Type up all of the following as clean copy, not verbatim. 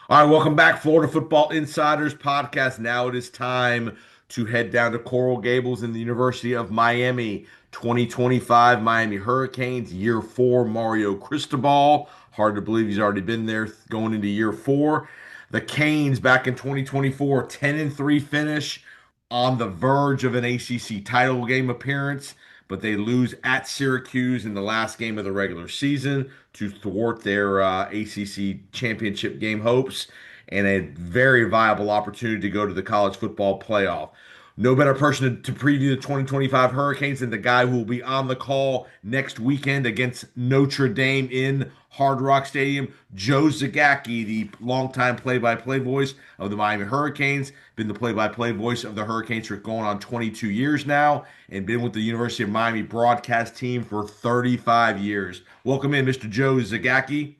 All right, welcome back, Florida Football Insiders podcast. Now it is time to head down to Coral Gables in the University of Miami. 2025 Miami Hurricanes, year four, Mario Cristobal. Hard to believe he's already been there going into year four. The Canes back in 2024, 10-3 finish on the verge of an ACC title game appearance, but they lose at Syracuse in the last game of the regular season to thwart their ACC championship game hopes and a very viable opportunity to go to the college football playoff. No better person to preview the 2025 Hurricanes than the guy who will be on the call next weekend against Notre Dame in Hard Rock Stadium. Joe Zagacki, the longtime play-by-play voice of the Miami Hurricanes, been the play-by-play voice of the Hurricanes for going on 22 years now, and been with the University of Miami broadcast team for 35 years. Welcome in, Mr. Joe Zagacki.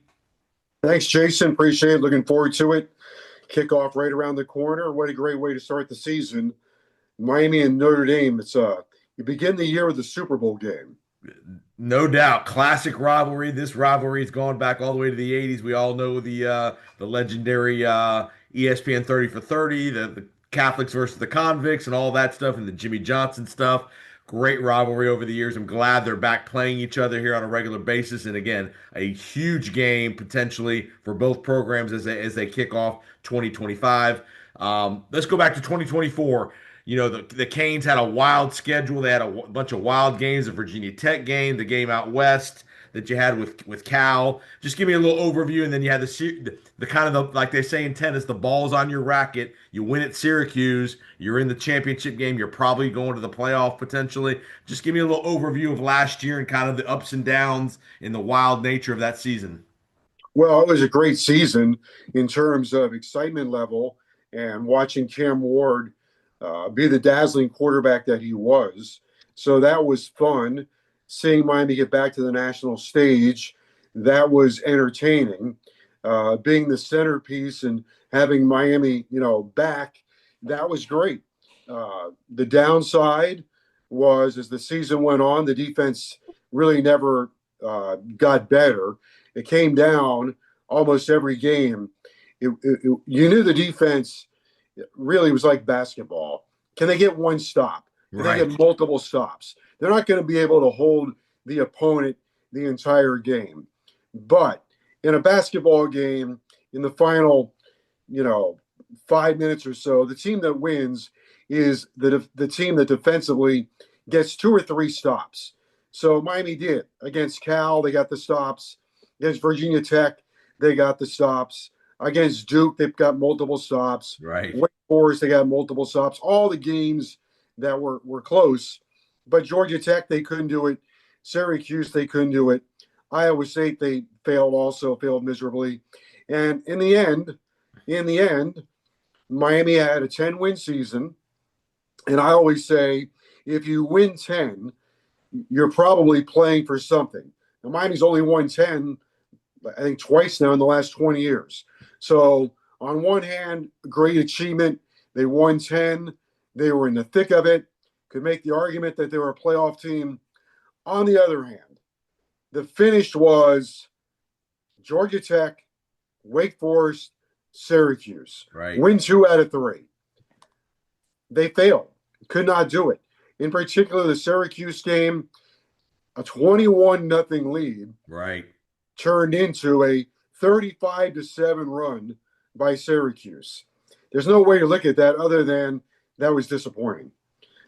Thanks, Jason. Appreciate it. Looking forward to it. Kickoff right around the corner. What a great way to start the season. Miami and Notre Dame. You begin the year with the Super Bowl game. No doubt, classic rivalry. This rivalry has gone back all the way to the '80s. We all know the legendary ESPN 30 for 30, the Catholics versus the convicts, and all that stuff, and the Jimmy Johnson stuff. Great rivalry over the years. I'm glad they're back playing each other here on a regular basis, and again, a huge game potentially for both programs as they kick off 2025. Let's go back to 2024. You know, the Canes had a wild schedule. They had a bunch of wild games, the Virginia Tech game, the game out west that you had with Cal. Just give me a little overview, and then you had the kind of like they say in tennis, the ball's on your racket. You win at Syracuse, you're in the championship game. You're probably going to the playoff potentially. Just give me a little overview of last year and kind of the ups and downs in the wild nature of that season. Well, it was a great season in terms of excitement level and watching Cam Ward be the dazzling quarterback that he was. So that was fun. Seeing Miami get back to the national stage, that was entertaining. Being the centerpiece and having Miami, back, that was great. The downside was as the season went on, the defense really never got better. It came down almost every game. You knew the defense really was like basketball. Can they get one stop? Can they Right. get multiple stops? They're not going to be able to hold the opponent the entire game. But in a basketball game, in the final, 5 minutes or so, the team that wins is the team that defensively gets two or three stops. So Miami did against Cal, they got the stops. Against Virginia Tech, they got the stops. Against Duke, they've got multiple stops. Right. Wake Forest, they got multiple stops. All the games that were close, but Georgia Tech, they couldn't do it. Syracuse, they couldn't do it. Iowa State, they failed miserably. And in the end, Miami had a 10-win season. And I always say, if you win 10, you're probably playing for something. Now, Miami's only won 10, I think, twice now in the last 20 years. So, on one hand, great achievement. They won 10. They were in the thick of it. Could make the argument that they were a playoff team. On the other hand, the finish was Georgia Tech, Wake Forest, Syracuse. Right. Win 2 out of 3. They failed. Could not do it. In particular, the Syracuse game, a 21-0 lead Right. turned into a 35-7 run by Syracuse. There's no way to look at that other than that was disappointing.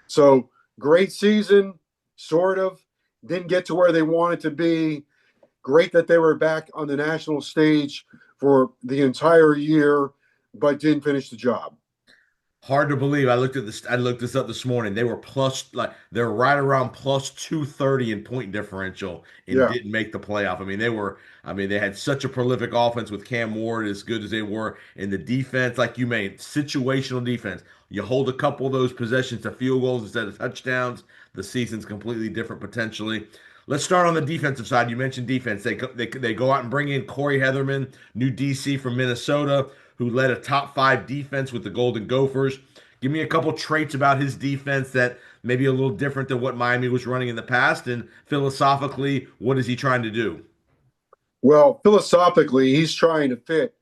So great season, sort of. Didn't get to where they wanted to be. Great that they were back on the national stage for the entire year, but didn't finish the job. Hard to believe. I looked this up this morning. They were they're right around plus 230 in point differential and Yeah. didn't make the playoff. They had such a prolific offense with Cam Ward as good as they were. And the defense, like you made, situational defense. You hold a couple of those possessions to field goals instead of touchdowns, the season's completely different potentially. Let's start on the defensive side. You mentioned defense. They go out and bring in Corey Heatherman, new DC from Minnesota, who led a top five defense with the Golden Gophers. Give me a couple traits about his defense that may be a little different than what Miami was running in the past. And philosophically, what is he trying to do? Well, philosophically, he's trying to fit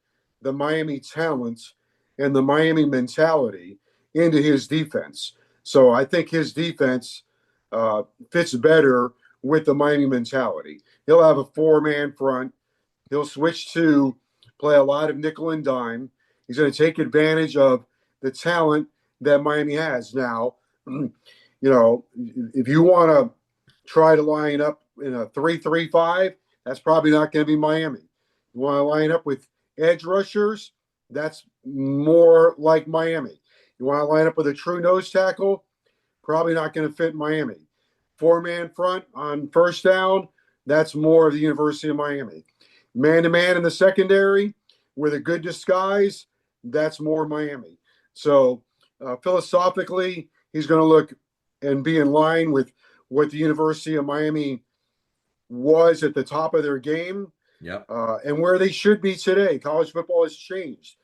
the Miami talent and the Miami mentality into his defense. So I think his defense fits better with the Miami mentality. He'll have a four-man front. He'll switch to play a lot of nickel and dime. He's going to take advantage of the talent that Miami has. Now, if you want to try to line up in a 3-3-5, that's probably not going to be Miami. You want to line up with edge rushers, that's more like Miami. You want to line up with a true nose tackle, probably not going to fit Miami. Four-man front on first down, that's more of the University of Miami. Man-to-man in the secondary with a good disguise, that's more Miami. So philosophically, he's going to look and be in line with what the University of Miami was at the top of their game. Yep. And where they should be today. College football has changed.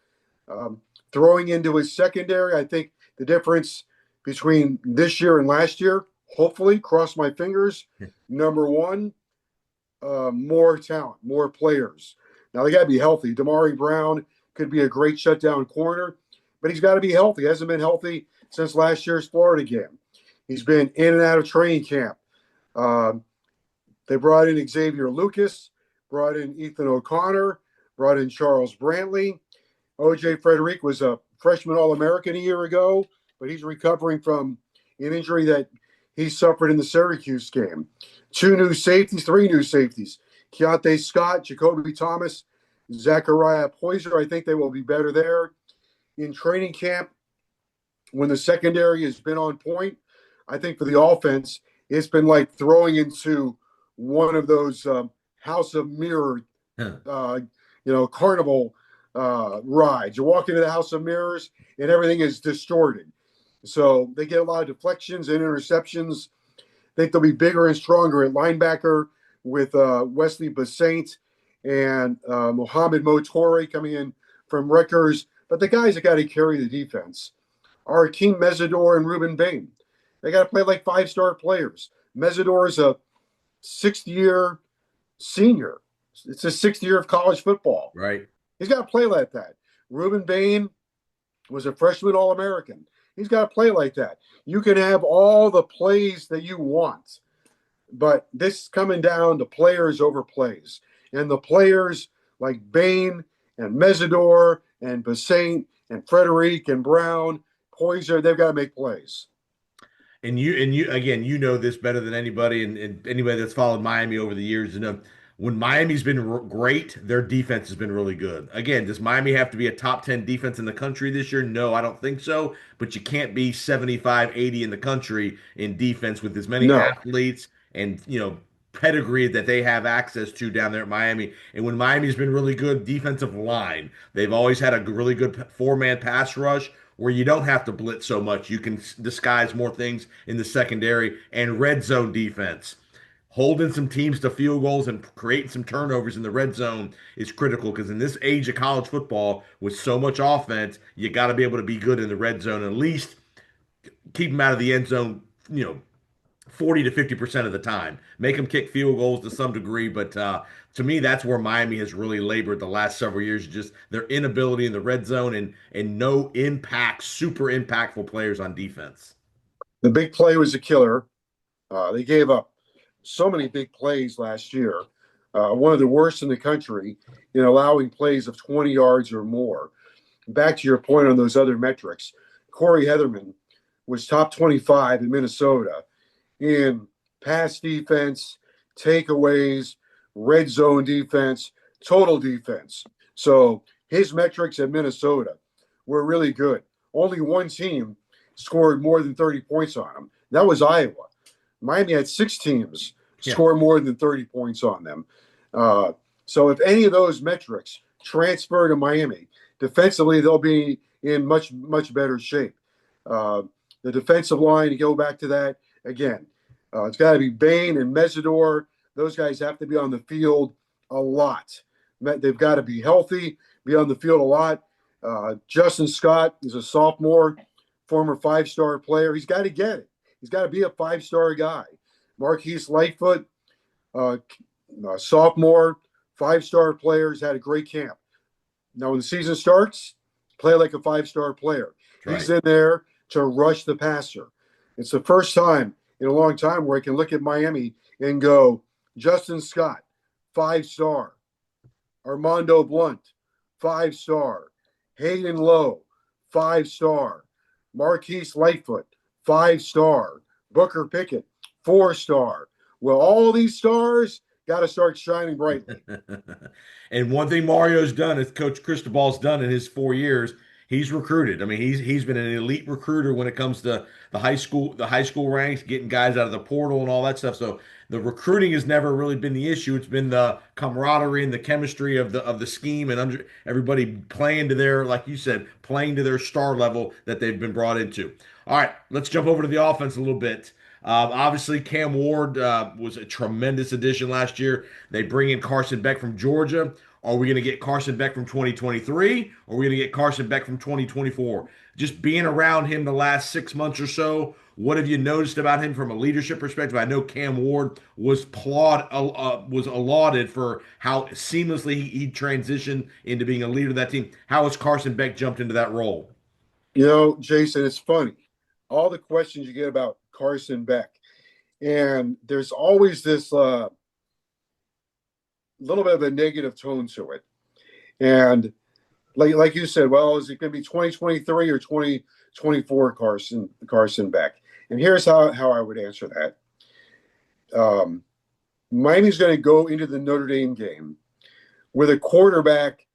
Throwing into his secondary, I think the difference between this year and last year, hopefully, cross my fingers, number one, more talent, more players. Now, they got to be healthy. Damari Brown could be a great shutdown corner, but he's got to be healthy. He hasn't been healthy since last year's Florida game. He's been in and out of training camp. They brought in Xavier Lucas, brought in Ethan O'Connor, brought in Charles Brantley. O.J. Frederick was a freshman All-American a year ago, but he's recovering from an injury that he suffered in the Syracuse game. Three new safeties. Keontae Scott, Jacoby Thomas, Zachariah Poyser. I think they will be better there. In training camp, when the secondary has been on point, I think for the offense, it's been like throwing into one of those House of Mirror, carnival rides. You walk into the House of Mirrors and everything is distorted. So they get a lot of deflections and interceptions. I think they'll be bigger and stronger at linebacker with Wesley Basaint and Mohamed Motori coming in from Rutgers. But the guys that got to carry the defense are Akeem Mesidor and Ruben Bain. They got to play like five-star players. Mesidor is a sixth-year senior. It's his sixth year of college football. Right. He's got to play like that. Ruben Bain was a freshman All-American. He's got to play like that. You can have all the plays that you want, but this is coming down to players over plays. And the players like Bain and Mesidor and Basaint and Frederick and Brown, Poyser, they've got to make plays. And you again, you know this better than anybody, and anybody that's followed Miami over the years, when Miami's been great, their defense has been really good. Again, does Miami have to be a top 10 defense in the country this year? No, I don't think so. But you can't be 75, 80 in the country in defense with as many athletes and pedigree that they have access to down there at Miami. And when Miami's been really good defensive line, they've always had a really good four-man pass rush where you don't have to blitz so much. You can disguise more things in the secondary and red zone defense. Holding some teams to field goals and creating some turnovers in the red zone is critical because in this age of college football, with so much offense, you got to be able to be good in the red zone, at least keep them out of the end zone, 40 to 50% of the time. Make them kick field goals to some degree, but to me, that's where Miami has really labored the last several years, just their inability in the red zone and no impact, super impactful players on defense. The big play was a killer. They gave up so many big plays last year. One of the worst in the country in allowing plays of 20 yards or more. Back to your point on those other metrics, Corey Heatherman was top 25 in Minnesota in pass defense, takeaways, red zone defense, total defense. So his metrics at Minnesota were really good. Only one team scored more than 30 points on him. That was Iowa. Miami had 6 teams score more than 30 points on them. So if any of those metrics transfer to Miami, defensively, they'll be in much, much better shape. The defensive line, to go back to that, again, it's got to be Bain and Mesidor. Those guys have to be on the field a lot. They've got to be healthy, be on the field a lot. Justin Scott is a sophomore, former 5-star player. He's got to get it. He's got to be a 5-star guy. Marquise Lightfoot, sophomore, 5-star players, had a great camp. Now, when the season starts, play like a five-star player. He's Right. in there to rush the passer. It's the first time in a long time where I can look at Miami and go, Justin Scott, 5-star. Armando Blunt, 5-star. Hayden Lowe, 5-star. Marquise Lightfoot, 5-star. Booker Pickett, 4-star. Well, all these stars got to start shining brightly. And one thing Mario's done, as Coach Cristobal's done in his 4 years, he's recruited. I mean, he's been an elite recruiter when it comes to the high school ranks, getting guys out of the portal and all that stuff. So the recruiting has never really been the issue. It's been the camaraderie and the chemistry of the scheme and everybody playing to their, like you said, playing to their star level that they've been brought into. All right, let's jump over to the offense a little bit. Obviously, Cam Ward was a tremendous addition last year. They bring in Carson Beck from Georgia. Are we going to get Carson Beck from 2023? Or are we going to get Carson Beck from 2024? Just being around him the last 6 months or so, what have you noticed about him from a leadership perspective? I know Cam Ward was lauded for how seamlessly he transitioned into being a leader of that team. How has Carson Beck jumped into that role? Jason, it's funny. All the questions you get about Carson Beck, and there's always this little bit of a negative tone to it. And like you said, well, is it going to be 2023 or 2024 Carson Beck? And here's how I would answer that. Miami's going to go into the Notre Dame game with a quarterback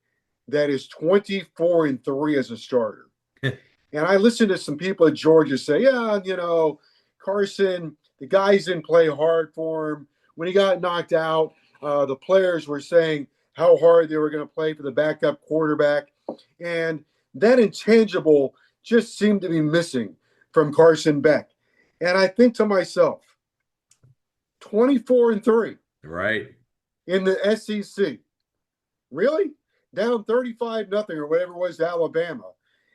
that is 24-3 as a starter. And I listened to some people at Georgia say, yeah, Carson, the guys didn't play hard for him. When he got knocked out, the players were saying how hard they were going to play for the backup quarterback. And that intangible just seemed to be missing from Carson Beck. And I think to myself, 24-3 Right. in the SEC. Really? Down 35-0 or whatever it was to Alabama,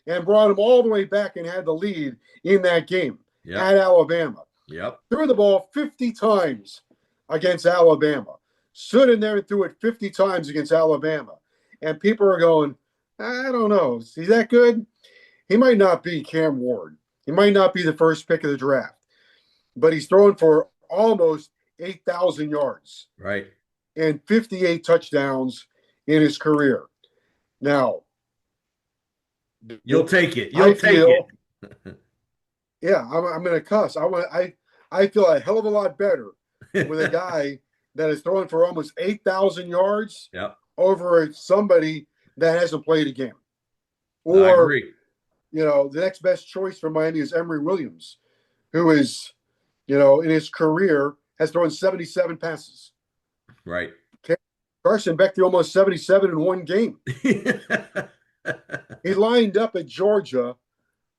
and brought him all the way back and had the lead in that game at Alabama. Yep. Threw the ball 50 times against Alabama. Stood in there and threw it 50 times against Alabama. And people are going, I don't know. Is he that good? He might not be Cam Ward. He might not be the first pick of the draft. But he's throwing for almost 8,000 yards. Right. And 58 touchdowns in his career. Now, you'll take it. You'll take it. Yeah, I'm going to cuss. I feel a hell of a lot better with a guy that is throwing for almost 8,000 yards over somebody that hasn't played a game. Or, I agree. The next best choice for Miami is Emory Williams, who is, in his career has thrown 77 passes. Right. Carson Beck threw almost 77 in one game. He lined up at Georgia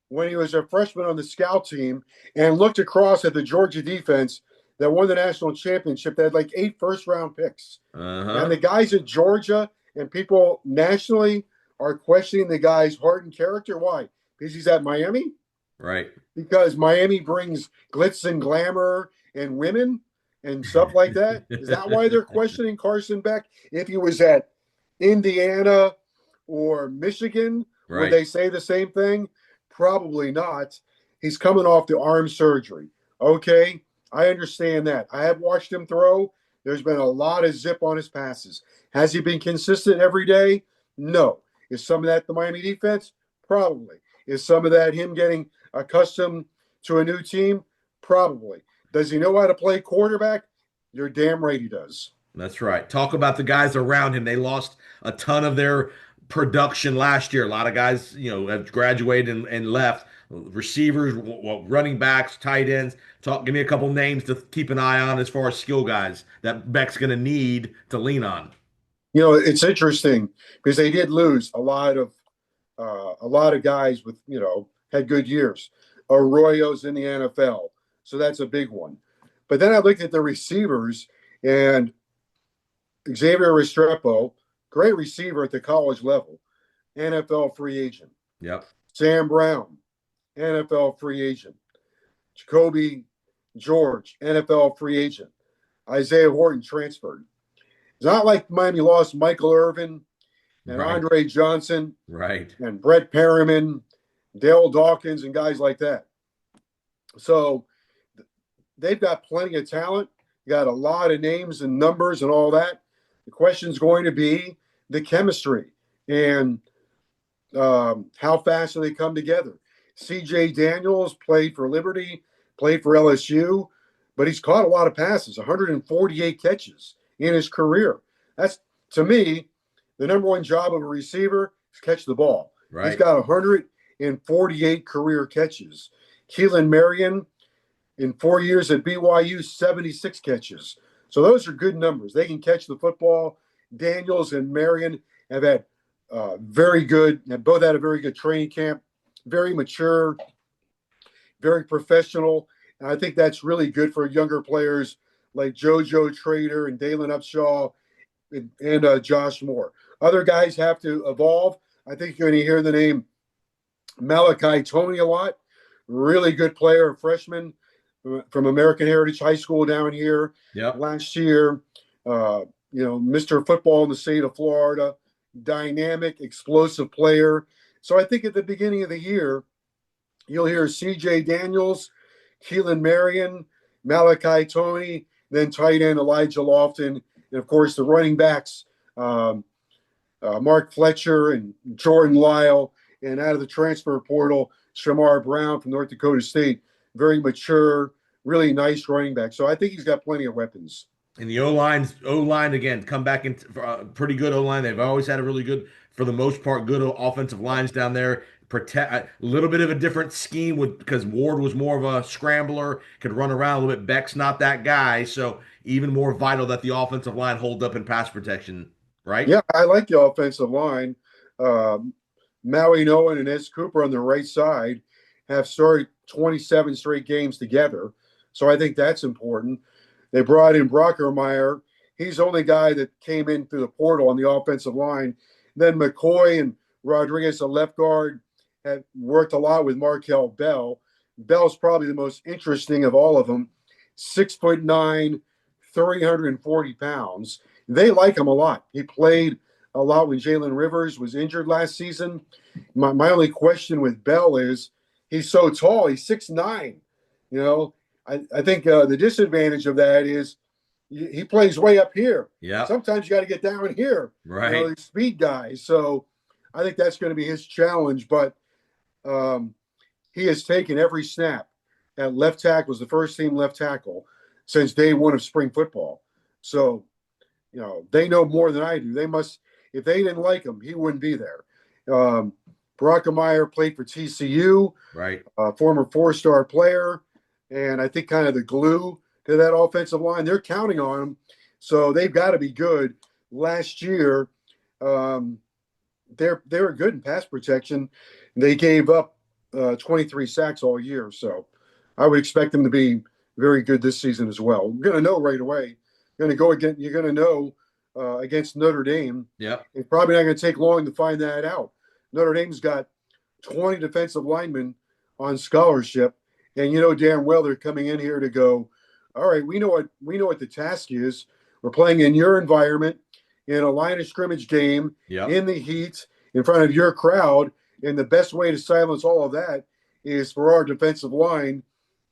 when he was a freshman on the scout team and looked across at the Georgia defense that won the national championship. They had like 8 first-round picks. And the guys at Georgia and people nationally are questioning the guy's heart and character. Why? Because he's at Miami? Right. Because Miami brings glitz and glamour and women and stuff like that? Is that why they're questioning Carson Beck? If he was at Indiana or Michigan, would they say the same thing? Probably not. He's coming off the arm surgery. Okay, I understand that. I have watched him throw. There's been a lot of zip on his passes. Has he been consistent every day? No. Is some of that the Miami defense? Probably. Is some of that him getting accustomed to a new team? Probably. Does he know how to play quarterback? You're damn right he does. That's right. Talk about the guys around him. They lost a ton of their production last year. A lot of guys, have graduated and left. Receivers, running backs, tight ends. Give me a couple names to keep an eye on as far as skill guys that Beck's going to need to lean on. It's interesting because they did lose a lot of guys with had good years. Arroyo's in the NFL, so that's a big one. But then I looked at the receivers, and Xavier Restrepo, great receiver at the college level, NFL free agent. Yep. Sam Brown, NFL free agent. Jacoby George, NFL free agent. Isaiah Horton transferred. It's not like Miami lost Michael Irvin and Right. Andre Johnson Right. and Brett Perriman, Dale Dawkins, and guys like that. So they've got plenty of talent, got a lot of names and numbers and all that. The question is going to be the chemistry and how fast do they come together. C.J. Daniels played for Liberty, played for LSU, but he's caught a lot of passes, 148 catches in his career. That's, to me, the number one job of a receiver is catch the ball. He's Right. got 148 career catches. Keelan Marion, in 4 years at BYU, 76 catches. So those are good numbers. They can catch the football. Daniels and Marion have had both had a very good training camp, very mature, very professional. And I think that's really good for younger players like JoJo Trader and Dalen Upshaw and Josh Moore. Other guys have to evolve. I think you're going to hear the name Malachi Tony a lot. Really good player, a freshman from American Heritage High School down here Yep. last year. Mr. Football in the state of Florida, dynamic, explosive player. So I think at the beginning of the year, you'll hear C.J. Daniels, Keelan Marion, Malachi Tony, then tight end Elijah Lofton, and of course the running backs, Mark Fletcher and Jordan Lyle, and out of the transfer portal, Shamar Brown from North Dakota State. Very mature, really nice running back. So I think he's got plenty of weapons. And the O line again, come back in pretty good O line. They've always had a really good, for the most part, good offensive lines down there. Protect a little bit of a different scheme with because Ward was more of a scrambler, could run around a little bit. Beck's not that guy, so even more vital that the offensive line hold up in pass protection, right? Yeah, I like the offensive line. Maui Nolan and Ez Cooper on the right side have started 27 straight games together. So I think that's important. They brought in Brockermeyer. He's the only guy that came in through the portal on the offensive line. Then McCoy and Rodriguez, the left guard, have worked a lot with Markel Bell. Bell's probably the most interesting of all of them. 6'9", 340 pounds. They like him a lot. He played a lot when Jalen Rivers was injured last season. My only question with Bell is he's so tall. He's 6'9". I think the disadvantage of that is he plays way up here. Yeah, Sometimes you got to get down here. right. These speed guys. So I think that's going to be his challenge. But he has taken every snap at left tackle. Was the first team left tackle since day one of spring football. So they know more than I do. They must. If they didn't like him, he wouldn't be there. Brockermeyer played for TCU, Right. Former 4-star player, and I think kind of the glue to that offensive line. They're counting on him, so they've got to be good. Last year, they were good in pass protection. They gave up 23 sacks all year, so I would expect them to be very good this season as well. We're going to know right away. You're going to know against Notre Dame. Yep. It's probably not going to take long to find that out. Notre Dame's got 20 defensive linemen on scholarship, and damn well they're coming in here to go, all right, we know what the task is. We're playing in your environment, in a line of scrimmage game, Yep. in the heat, in front of your crowd, and the best way to silence all of that is for our defensive line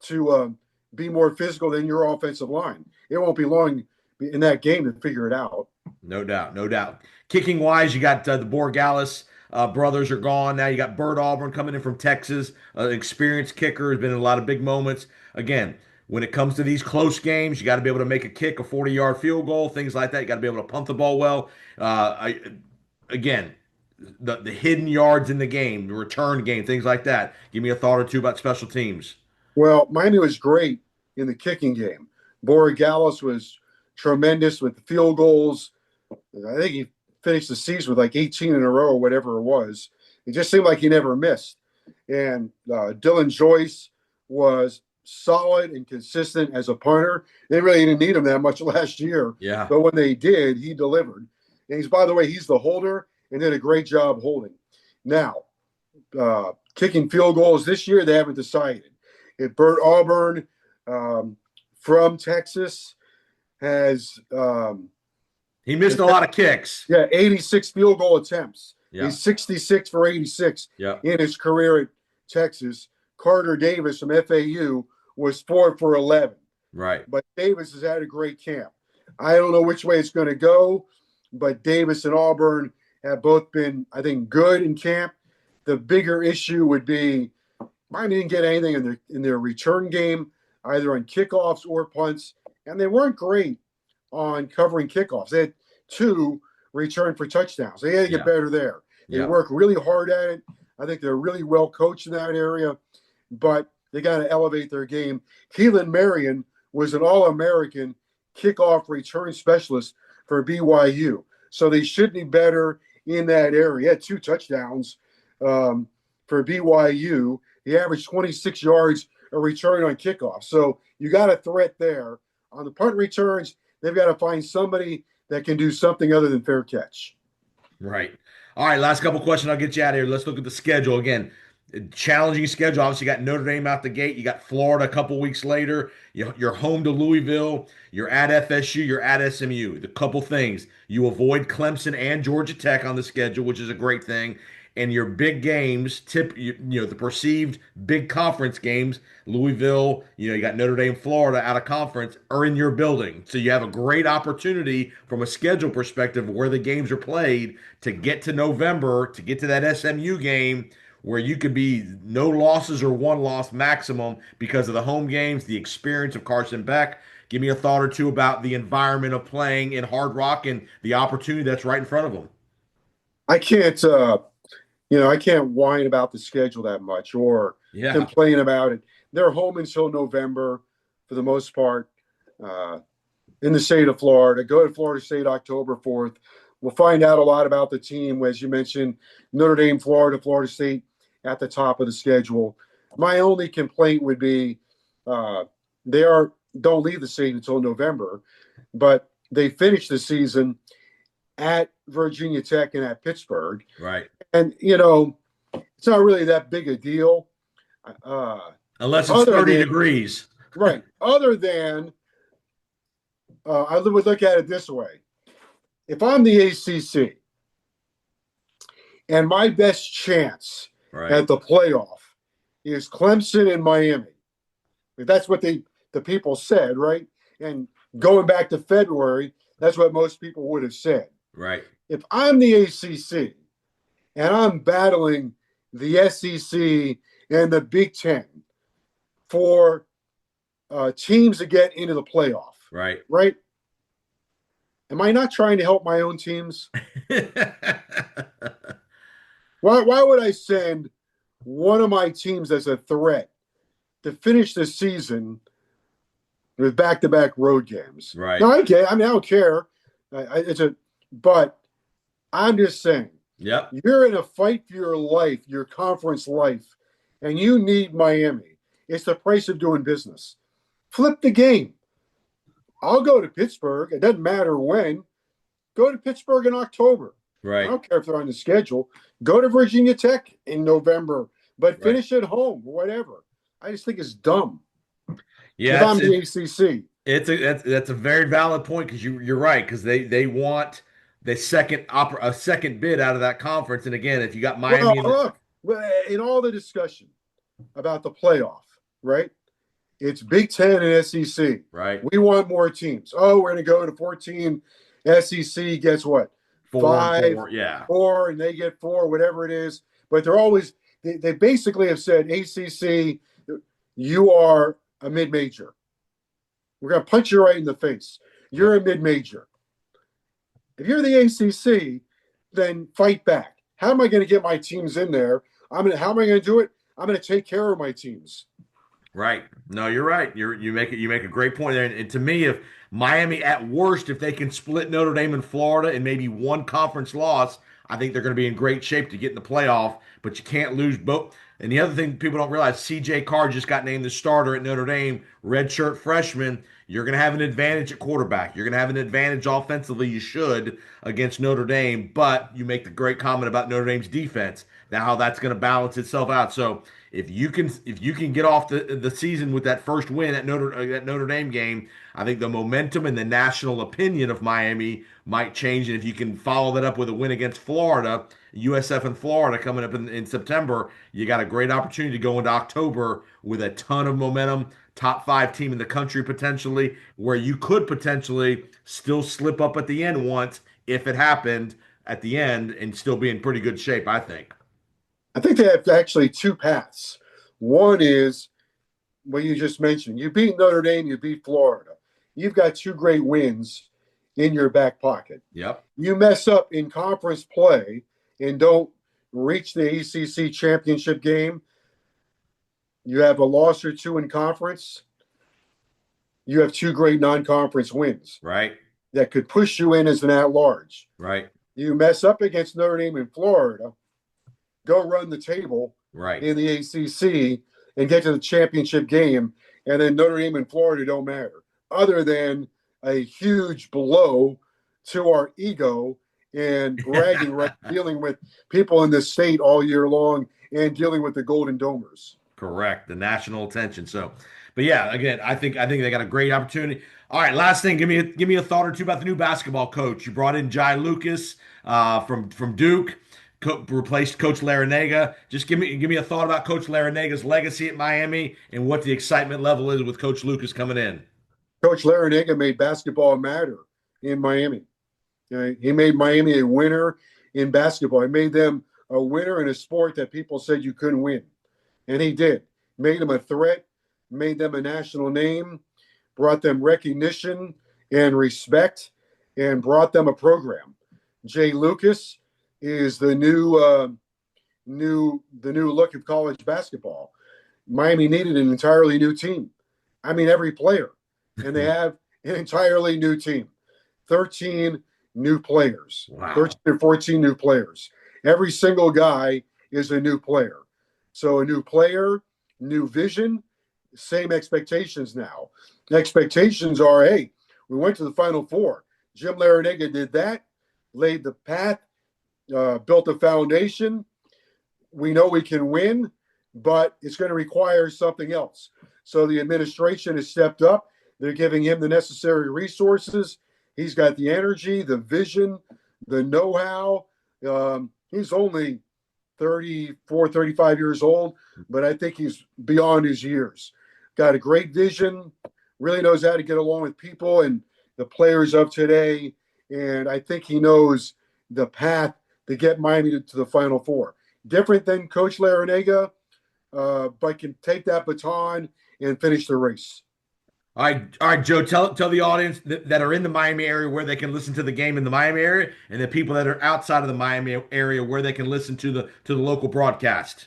to be more physical than your offensive line. It won't be long in that game to figure it out. No doubt, no doubt. Kicking wise, you got the Borgalis brothers are gone now. You got Bert Auburn coming in from Texas, experienced kicker, has been in a lot of big moments. Again, when it comes to these close games, you got to be able to make a kick, a 40-yard field goal, things like that. You got to be able to punt the ball well. Again, the hidden yards in the game, the return game, things like that. Give me a thought or two about special teams. Well, Miami was great in the kicking game. Borregales was tremendous with the field goals. I think he finished the season with like 18 in a row or whatever it was. It just seemed like he never missed. And Dylan Joyce was solid and consistent as a punter. They really didn't need him that much last year. Yeah. But when they did, he delivered. And by the way, he's the holder and did a great job holding. Now, kicking field goals this year, they haven't decided. If Bert Auburn from Texas has He missed a lot of kicks. Yeah, 86 field goal attempts. Yeah. He's 66 for 86 Yeah. in his career at Texas. Carter Davis from FAU was 4 for 11. Right. But Davis has had a great camp. I don't know which way it's going to go, but Davis and Auburn have both been, I think, good in camp. The bigger issue would be Miami didn't get anything in their return game, either on kickoffs or punts, and they weren't great on covering kickoffs. They had 2 return for touchdowns. They had to get Yeah. better there. They Yeah. work really hard at it. I think they're really well coached in that area, but they got to elevate their game. Keelan Marion was an All-American kickoff return specialist for BYU, so they should be better in that area. He had 2 touchdowns for BYU. He averaged 26 yards a return on kickoff. So you got a threat there. On the punt returns, they've got to find somebody that can do something other than fair catch. Right. All right, last couple questions. I'll get you out of here. Let's look at the schedule again. Challenging schedule. Obviously, you got Notre Dame out the gate. You got Florida a couple weeks later. You're home to Louisville. You're at FSU. You're at SMU. The couple things you avoid Clemson and Georgia Tech on the schedule, which is a great thing. And your big games, the perceived big conference games, Louisville, you got Notre Dame, Florida out of conference, are in your building. So you have a great opportunity from a schedule perspective where the games are played to get to November, to get to that SMU game where you could be no losses or 1 loss maximum because of the home games, the experience of Carson Beck. Give me a thought or two about the environment of playing in Hard Rock and the opportunity that's right in front of them. I can't, I can't whine about the schedule that much or Yeah. complain about it. They're home until November for the most part in the state of Florida. Go to Florida State October 4th. We'll find out a lot about the team. As you mentioned, Notre Dame, Florida, Florida State at the top of the schedule. My only complaint would be don't leave the state until November, but they finish the season at Virginia Tech and at Pittsburgh. Right. And, it's not really that big a deal. Unless it's 30 degrees. Right. Other than, I would look at it this way. If I'm the ACC and my best chance at the playoff is Clemson and Miami, that's what the people said, right? And going back to February, that's what most people would have said. Right. If I'm the ACC and I'm battling the SEC and the Big Ten for teams to get into the playoff, right? Am I not trying to help my own teams? Why would I send one of my teams as a threat to finish the season with back-to-back road games? Right. No, I don't care. But I'm just saying. Yep. You're in a fight for your life, your conference life, and you need Miami. It's the price of doing business. Flip the game. I'll go to Pittsburgh. It doesn't matter when. Go to Pittsburgh in October. Right. I don't care if they're on the schedule. Go to Virginia Tech in November, but finish at home, whatever. I just think it's dumb. Yeah, I'm the ACC. That's a very valid point because you're right because they want the a second bid out of that conference. And again, if you got Miami, look, in all the discussion about the playoff, right? It's Big Ten and SEC. Right. We want more teams. Oh, we're going to go to 14. SEC gets what? 5, 4, and they get 4, whatever it is. But they're always they basically have said, ACC, you are a mid-major. We're going to punch you right in the face. You're a mid-major. If you're the ACC, then fight back. How am I going to get my teams in there? How am I going to do it? I'm going to take care of my teams. Right. No, you're right. You make a great point there. And to me, if Miami at worst, if they can split Notre Dame and Florida and maybe one conference loss, I think they're going to be in great shape to get in the playoff. But you can't lose both. And the other thing people don't realize, C.J. Carr just got named the starter at Notre Dame, redshirt freshman. You're going to have an advantage at quarterback. You're going to have an advantage offensively. You should against Notre Dame. But you make the great comment about Notre Dame's defense. Now how that's going to balance itself out. So If you can get off the season with that first win at Notre Dame game, I think the momentum and the national opinion of Miami might change. And if you can follow that up with a win against Florida, USF and Florida coming up in September, you got a great opportunity to go into October with a ton of momentum, top five team in the country potentially, where you could potentially still slip up at the end once if it happened at the end and still be in pretty good shape, I think. I think they have actually two paths. One is what you just mentioned. You beat Notre Dame, you beat Florida. You've got two great wins in your back pocket. Yep. You mess up in conference play and don't reach the ACC championship game, you have a loss or two in conference. You have two great non-conference wins Right. that could push you in as an at-large. Right. You mess up against Notre Dame in Florida, go run the table Right. in the ACC and get to the championship game, and then Notre Dame and Florida don't matter, other than a huge blow to our ego and bragging right, dealing with people in the state all year long and dealing with the Golden Domers. Correct. The national attention. So, but yeah, again, I think they got a great opportunity. All right, last thing, give me a thought or two about the new basketball coach. You brought in Jai Lucas from Duke, replaced Coach Larinaga. Just give me a thought about Coach Larinaga's legacy at Miami and what the excitement level is with Coach Lucas coming in. Coach Larinaga made basketball matter in Miami. He made Miami a winner in basketball. He made them a winner in a sport that people said you couldn't win. And he did. Made them a threat, made them a national name, brought them recognition and respect, and brought them a program. Jay Lucas is the new look of college basketball. Miami needed an entirely new team. I mean, every player, and they have an entirely new team. 13 new players, Wow. 13 or 14 new players. Every single guy is a new player. So a new player, new vision, same expectations now. The expectations are, hey, we went to the Final Four. Jim Larinaga did that, laid the path, built a foundation. We know we can win, but it's going to require something else. So the administration has stepped up. They're giving him the necessary resources. He's got the energy, the vision, the know-how. He's only 34, 35 years old, but I think he's beyond his years. Got a great vision, really knows how to get along with people and the players of today. And I think he knows the path to get Miami to the Final Four. Different than Coach Larinaga, but can take that baton and finish the race. All right, Joe. Tell the audience that are in the Miami area where they can listen to the game in the Miami area, and the people that are outside of the Miami area where they can listen to the local broadcast.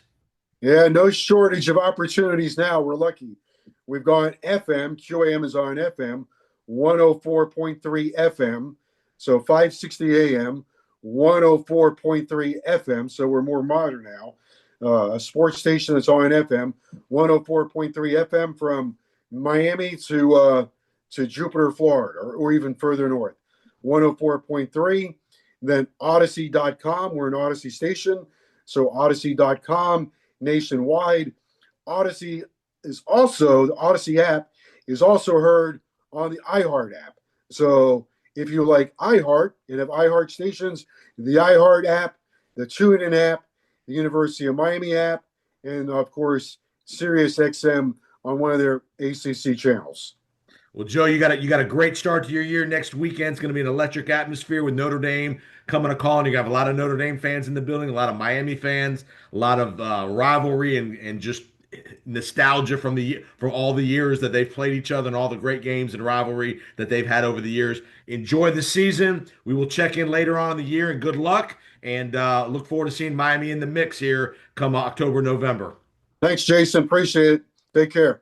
Yeah, no shortage of opportunities now. We're lucky. We've gone FM. QAM is on FM, 104.3 FM. So 560 AM, 104.3 FM. So we're more modern now. A sports station that's on FM, 104.3 FM from Miami to Jupiter, Florida, or even further north. 104.3. Then Odyssey.com. We're an Odyssey station. So Odyssey.com nationwide. Odyssey the Odyssey app is also heard on the iHeart app. So if you like iHeart and have iHeart stations, the iHeart app, the TuneIn app, the University of Miami app, and of course Sirius XM on one of their ACC channels. Well, Joe, you got a great start to your year. Next weekend's going to be an electric atmosphere with Notre Dame coming to call, and you have a lot of Notre Dame fans in the building, a lot of Miami fans, a lot of rivalry and just nostalgia from all the years that they've played each other and all the great games and rivalry that they've had over the years. Enjoy the season. We will check in later on in the year, and good luck. And look forward to seeing Miami in the mix here come October, November. Thanks, Jason. Appreciate it. Take care.